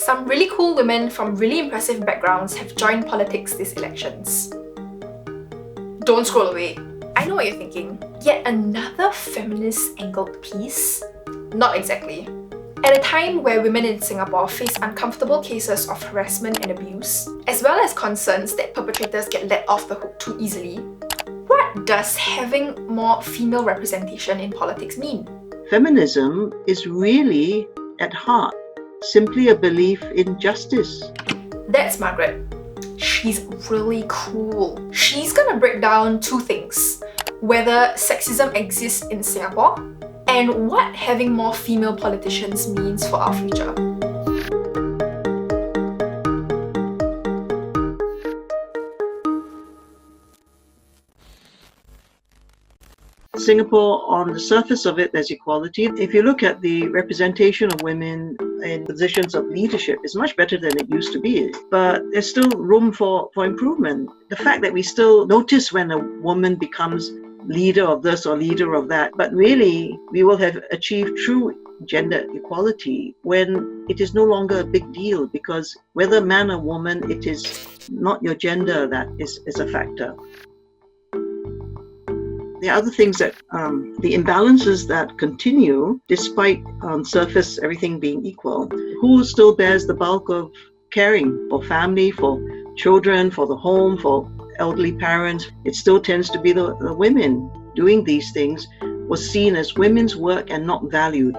some really cool women from really impressive backgrounds have joined politics these elections. Don't scroll away. I know what you're thinking. Yet another feminist-angled piece? Not exactly. At a time where women in Singapore face uncomfortable cases of harassment and abuse, as well as concerns that perpetrators get let off the hook too easily, what does having more female representation in politics mean? Feminism is really, at heart, simply a belief in justice. That's Margaret. She's really cool. She's gonna break down two things: whether sexism exists in Singapore and what having more female politicians means for our future. Singapore, on the surface of it, there's equality. If you look at the representation of women in positions of leadership, it's much better than it used to be. But there's still room for improvement. The fact that we still notice when a woman becomes leader of this or leader of that, but really we will have achieved true gender equality when it is no longer a big deal, because whether man or woman, it is not your gender that is a factor. The other things that, the imbalances that continue, despite on surface everything being equal, who still bears the bulk of caring for family, for children, for the home, for elderly parents? It still tends to be the women doing these things, was seen as women's work and not valued.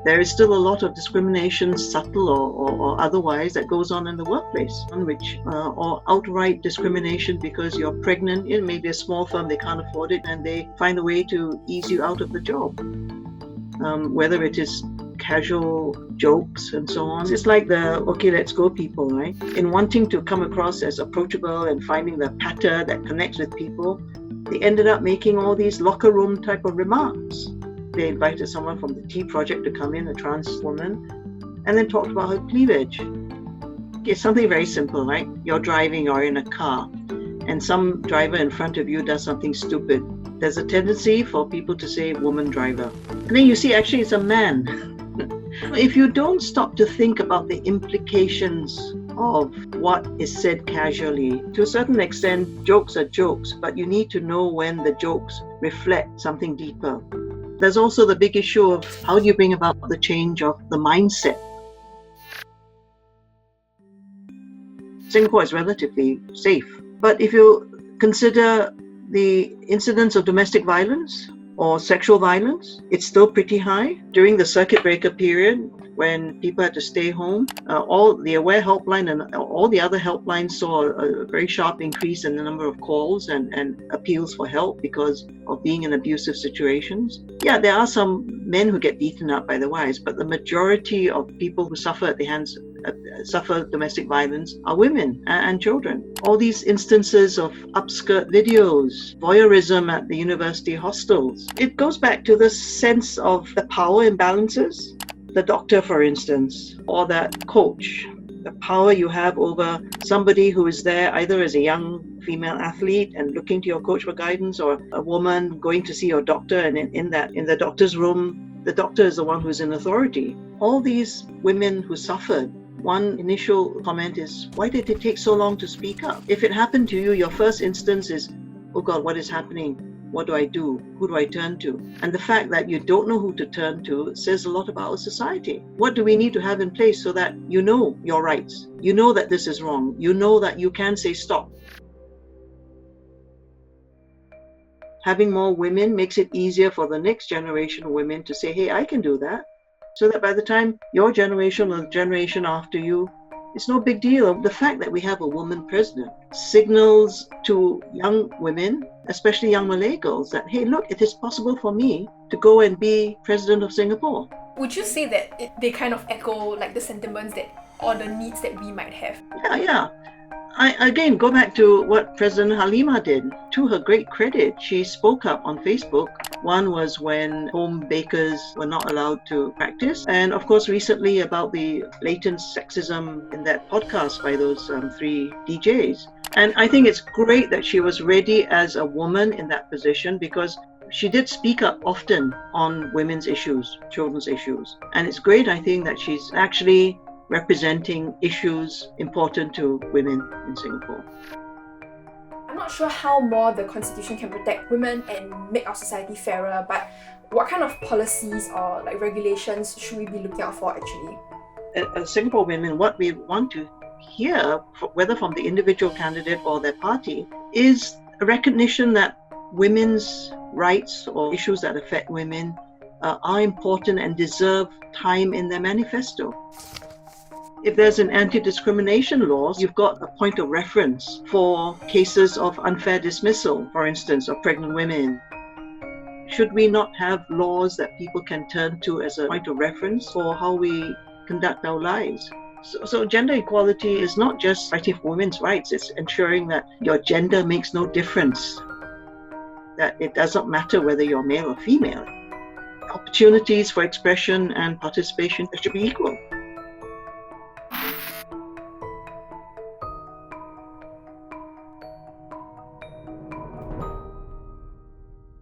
There is still a lot of discrimination, subtle or otherwise, that goes on in the workplace, or outright discrimination because you're pregnant. It may be a small firm, they can't afford it, and they find a way to ease you out of the job. Whether it is casual jokes and so on. It's like the okay, let's go people, right? In wanting to come across as approachable and finding the patter that connects with people, they ended up making all these locker room type of remarks. They invited someone from the Tea Project to come in, a trans woman, and then talked about her cleavage. It's something very simple, right? You're driving or in a car, and some driver in front of you does something stupid. There's a tendency for people to say woman driver. And then you see actually it's a man. If you don't stop to think about the implications of what is said casually, to a certain extent, jokes are jokes, but you need to know when the jokes reflect something deeper. There's also the big issue of how do you bring about the change of the mindset. Singapore is relatively safe, but if you consider the incidence of domestic violence or sexual violence, it's still pretty high. During the circuit breaker period, when people had to stay home, all the Aware helpline and all the other helplines saw a very sharp increase in the number of calls and appeals for help because of being in abusive situations. Yeah, there are some men who get beaten up by the wives, but the majority of people who suffer at the hands suffer domestic violence are women and children. All these instances of upskirt videos, voyeurism at the university hostels, it goes back to the sense of the power imbalances. The doctor, for instance, or that coach, the power you have over somebody who is there either as a young female athlete and looking to your coach for guidance, or a woman going to see your doctor, and in the doctor's room, the doctor is the one who's in authority. All these women who suffered, one initial comment is, why did it take so long to speak up? If it happened to you, your first instance is, oh God, what is happening? What do I do? Who do I turn to? And the fact that you don't know who to turn to says a lot about our society. What do we need to have in place so that you know your rights? You know that this is wrong. You know that you can say stop. Having more women makes it easier for the next generation of women to say, hey, I can do that. So that by the time your generation or the generation after you, it's no big deal. The fact that we have a woman president signals to young women, especially young Malay girls, that, hey, look, it is possible for me to go and be president of Singapore. Would you say that they kind of echo like the sentiments that or the needs that we might have? Yeah. I again go back to what President Halima did. To her great credit, she spoke up on Facebook. One was when home bakers were not allowed to practice, and of course recently about the latent sexism in that podcast by those 3 DJs. And I think it's great that she was ready as a woman in that position, because she did speak up often on women's issues, children's issues. And it's great, I think, that she's actually representing issues important to women in Singapore. I'm not sure how more the Constitution can protect women and make our society fairer, but what kind of policies or like regulations should we be looking out for actually? As Singapore women, what we want to hear, whether from the individual candidate or their party, is a recognition that women's rights or issues that affect women are important and deserve time in their manifesto. If there's an anti-discrimination law, you've got a point of reference for cases of unfair dismissal, for instance, of pregnant women. Should we not have laws that people can turn to as a point of reference for how we conduct our lives? So gender equality is not just fighting for women's rights, it's ensuring that your gender makes no difference, that it doesn't matter whether you're male or female. Opportunities for expression and participation should be equal.